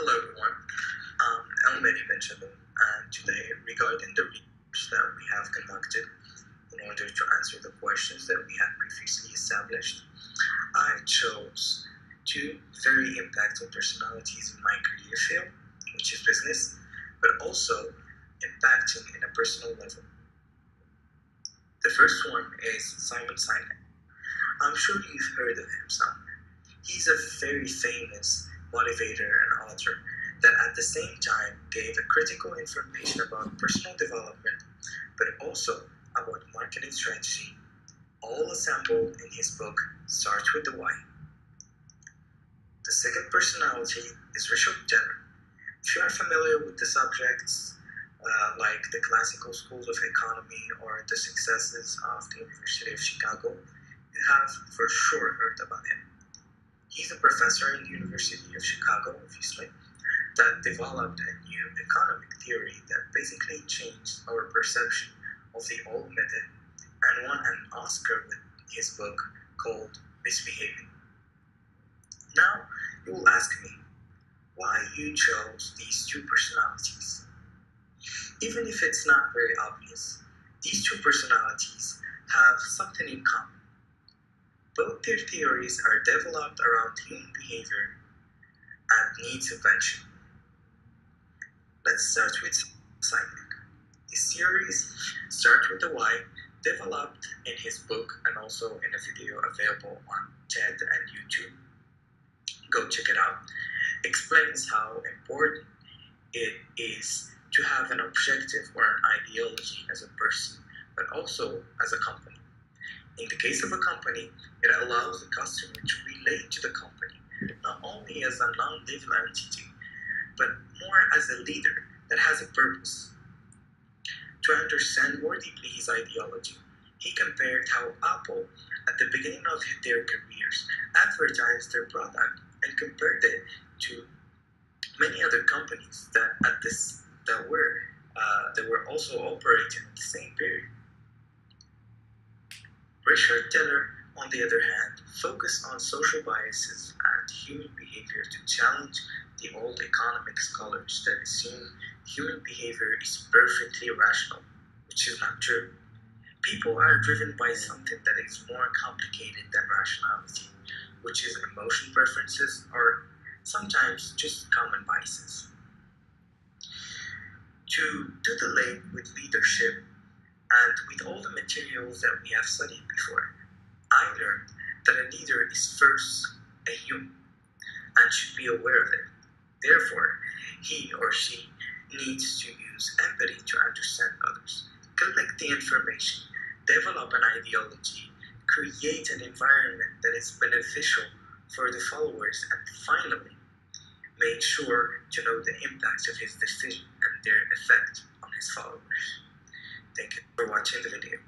Hello everyone, I'm Benny Benjamin, and today, regarding the research that we have conducted in order to answer the questions that we have previously established, I chose two very impactful personalities in my career field, which is business, but also impacting in a personal level. The first one is Simon Sinek. I'm sure you've heard of him somewhere. He's a very famous motivator and author that at the same time gave a critical information about personal development, but also about marketing strategy, all assembled in his book Start with the Why. The second personality is Richard Thaler. If you are familiar with the subjects like the classical schools of economy or the successes of the University of Chicago, you have for sure heard about him. He's a professor in the University of Chicago, obviously, that developed a new economic theory that basically changed our perception of the old method and won an Oscar with his book called Misbehaving. Now, you will ask me why you chose these two personalities. Even if it's not very obvious, these two personalities have something in common. Both their theories are developed around human behavior and needs invention. Let's start with Simon. His theories start with the why, developed in his book and also in a video available on TED and YouTube. Go check it out. Explains how important it is to have an objective or an ideology as a person, but also as a company. In the case of a company, it allows the customer to relate to the company not only as a non-living entity, but more as a leader that has a purpose. To understand more deeply his ideology, he compared how Apple, at the beginning of their careers, advertised their product and compared it to many other companies that were also operating at the same period. Richard Tiller, on the other hand, focused on social biases and human behavior to challenge the old economic scholars that assume human behavior is perfectly rational, which is not true. People are driven by something that is more complicated than rationality, which is emotion preferences or sometimes just common biases. To do the link with leadership and with all the materials that we have studied before, I learned that a leader is first a human and should be aware of it. Therefore, he or she needs to use empathy to understand others, collect the information, develop an ideology, create an environment that is beneficial for the followers, and finally, make sure to know the impact of his decision and their effect on his followers. Thank you for watching the video.